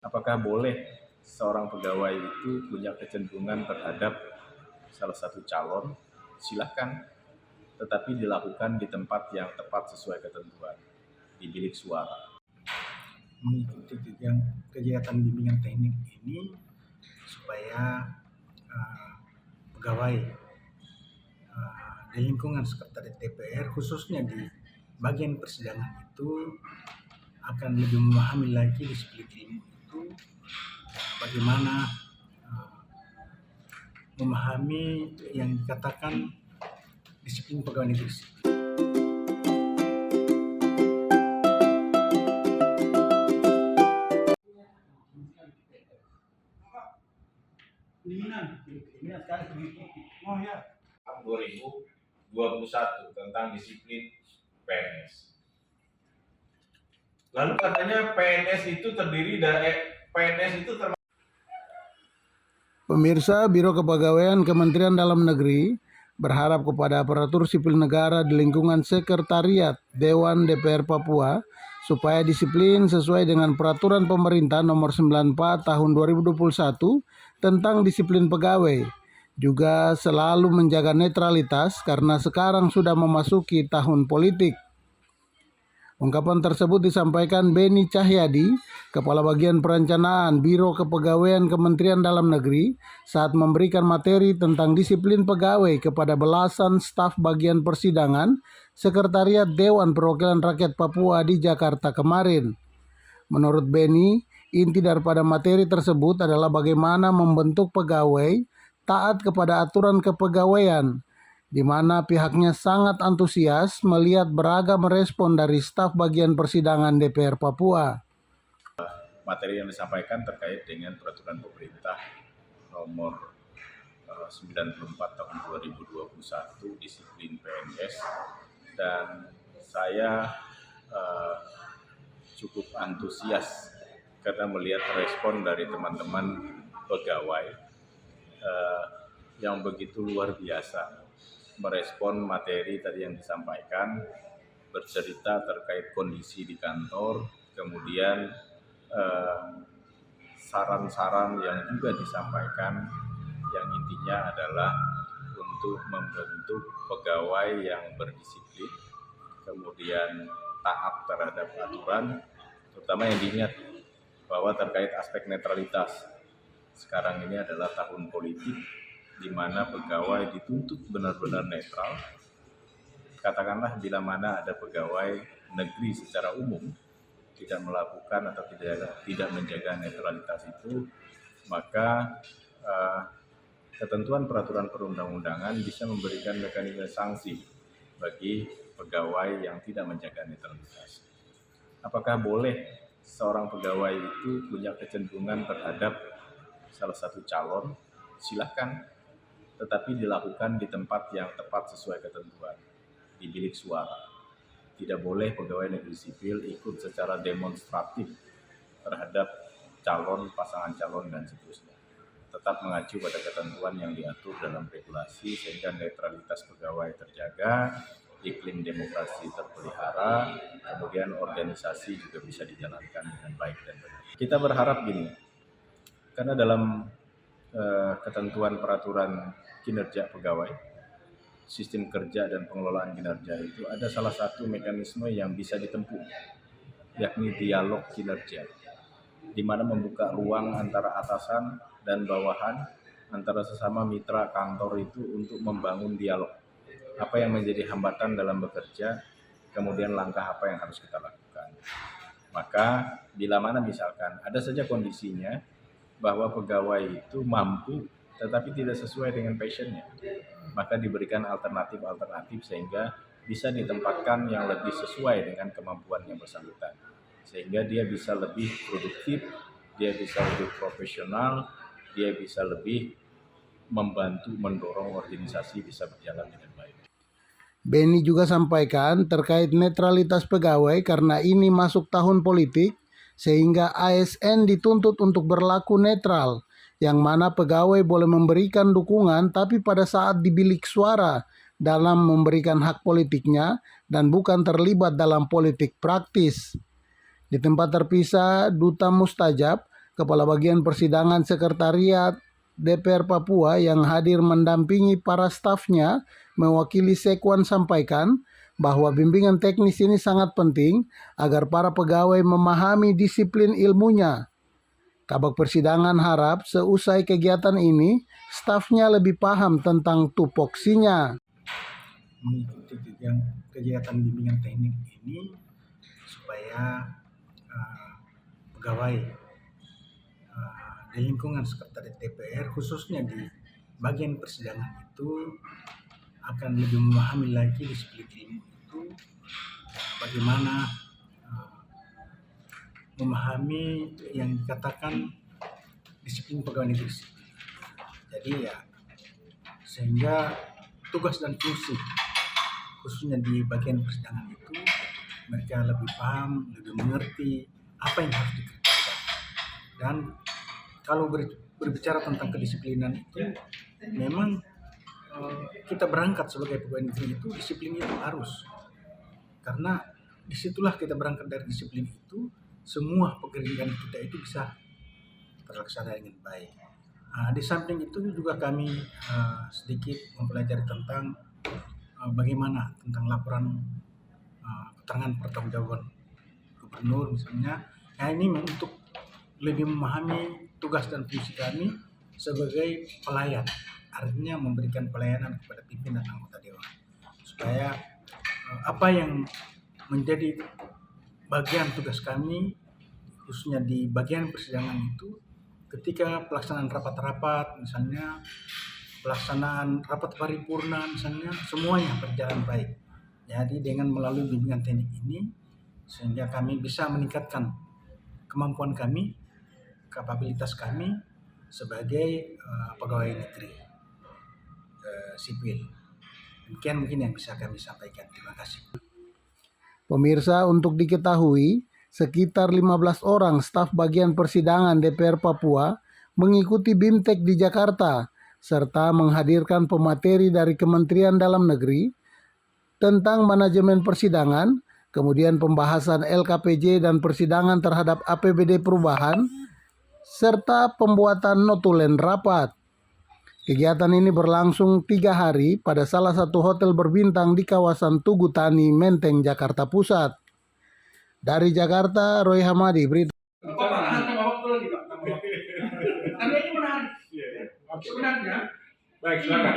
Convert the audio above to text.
Apakah boleh seorang pegawai itu punya kecenderungan terhadap salah satu calon? Silahkan, tetapi dilakukan di tempat yang tepat sesuai ketentuan, di bilik suara. Mengikuti kegiatan bimbingan teknik ini supaya pegawai di lingkungan sekretariat DPR, khususnya di bagian persidangan itu, akan lebih memahami lagi disiplin ilmu itu, bagaimana memahami yang dikatakan disiplin pegawai negeri sipil. Oh ya. 2021 tentang disiplin PNS. Lalu katanya PNS itu terdiri dari Pemirsa, Biro Kepegawaian Kementerian Dalam Negeri berharap kepada aparatur sipil negara di lingkungan Sekretariat Dewan DPR Papua supaya disiplin sesuai dengan Peraturan Pemerintah Nomor 94 Tahun 2021 tentang disiplin pegawai. Juga selalu menjaga netralitas karena sekarang sudah memasuki tahun politik. Ungkapan tersebut disampaikan Beni Cahyadi, Kepala Bagian Perencanaan Biro Kepegawaian Kementerian Dalam Negeri, saat memberikan materi tentang disiplin pegawai kepada belasan staf bagian persidangan Sekretariat Dewan Perwakilan Rakyat Papua di Jakarta kemarin. Menurut Beni, inti daripada materi tersebut adalah bagaimana membentuk pegawai taat kepada aturan kepegawaian, di mana pihaknya sangat antusias melihat beragam respon dari staf bagian persidangan DPR Papua. Materi yang disampaikan terkait dengan peraturan pemerintah nomor 94 tahun 2021 disiplin PNS, dan saya cukup antusias karena melihat respon dari teman-teman pegawai yang begitu luar biasa merespon materi tadi yang disampaikan, bercerita terkait kondisi di kantor, kemudian saran-saran yang juga disampaikan yang intinya adalah untuk membentuk pegawai yang berdisiplin, kemudian taat terhadap aturan, terutama yang diingat bahwa terkait aspek netralitas. Sekarang ini adalah tahun politik di mana pegawai dituntut benar-benar netral. Katakanlah bila mana ada pegawai negeri secara umum tidak melakukan atau tidak menjaga netralitas itu, maka ketentuan peraturan perundang-undangan bisa memberikan mekanisme sanksi bagi pegawai yang tidak menjaga netralitas. Apakah boleh seorang pegawai itu punya kecenderungan terhadap salah satu calon? Silahkan, tetapi dilakukan di tempat yang tepat sesuai ketentuan, di bilik suara. Tidak boleh pegawai negeri sipil ikut secara demonstratif terhadap calon, pasangan calon, dan seterusnya. Tetap mengacu pada ketentuan yang diatur dalam regulasi sehingga netralitas pegawai terjaga, iklim demokrasi terpelihara, kemudian organisasi juga bisa dijalankan dengan baik dan benar. Kita berharap gini, karena dalam ketentuan peraturan kinerja pegawai, sistem kerja dan pengelolaan kinerja itu ada salah satu mekanisme yang bisa ditempuh, yakni dialog kinerja, di mana membuka ruang antara atasan dan bawahan, antara sesama mitra kantor itu untuk membangun dialog. Apa yang menjadi hambatan dalam bekerja, kemudian langkah apa yang harus kita lakukan. Maka bila mana misalkan ada saja kondisinya bahwa pegawai itu mampu tetapi tidak sesuai dengan passionnya, maka diberikan alternatif sehingga bisa ditempatkan yang lebih sesuai dengan kemampuan yang bersangkutan, sehingga dia bisa lebih produktif, dia bisa lebih profesional, dia bisa lebih membantu mendorong organisasi bisa berjalan dengan baik. Beni juga sampaikan terkait netralitas pegawai karena ini masuk tahun politik, sehingga ASN dituntut untuk berlaku netral, yang mana pegawai boleh memberikan dukungan tapi pada saat di bilik suara dalam memberikan hak politiknya dan bukan terlibat dalam politik praktis. Di tempat terpisah, Duta Mustajab, Kepala Bagian Persidangan Sekretariat DPR Papua yang hadir mendampingi para stafnya mewakili Sekwan sampaikan bahwa bimbingan teknis ini sangat penting agar para pegawai memahami disiplin ilmunya. Kabag Persidangan harap seusai kegiatan ini, stafnya lebih paham tentang tupoksinya. Mengikuti kegiatan bimbingan teknik ini supaya pegawai di lingkungan sekretariat DPR khususnya di bagian persidangan itu akan lebih memahami lagi disiplin ilmu itu, bagaimana memahami yang dikatakan disiplin pegawai negeri sipil. Jadi ya, sehingga tugas dan fungsi khususnya di bagian persidangan itu mereka lebih paham, lebih mengerti apa yang harus dikerjakan. Dan kalau berbicara tentang kedisiplinan itu, memang kita berangkat sebagai pegawai negeri itu disiplin itu harus, karena disitulah kita berangkat dari disiplin itu, semua pekerjaan kita itu bisa terlaksana dengan baik. Di samping itu juga kami sedikit mempelajari tentang bagaimana tentang laporan keterangan pertanggungjawaban gubernur misalnya. Ini untuk lebih memahami tugas dan fungsi kami sebagai pelayan, artinya memberikan pelayanan kepada pimpinan anggota dewan, supaya apa yang menjadi bagian tugas kami khususnya di bagian persidangan itu, ketika pelaksanaan rapat-rapat misalnya, pelaksanaan rapat paripurna misalnya, semuanya berjalan baik. Jadi dengan melalui bimbingan teknik ini, sehingga kami bisa meningkatkan kemampuan kami, kapabilitas kami sebagai pegawai negeri sipil. Demikian mungkin yang bisa kami sampaikan. Terima kasih. Pemirsa, untuk diketahui, sekitar 15 orang staf bagian persidangan DPR Papua mengikuti BIMTEK di Jakarta, serta menghadirkan pemateri dari Kementerian Dalam Negeri tentang manajemen persidangan, kemudian pembahasan LKPJ dan persidangan terhadap APBD perubahan, serta pembuatan notulen rapat. Kegiatan ini berlangsung 3 hari pada salah satu hotel berbintang di kawasan Tugu Tani, Menteng, Jakarta Pusat. Dari Jakarta, Roy Hamadi, berita. Sebenarnya, baik silakan.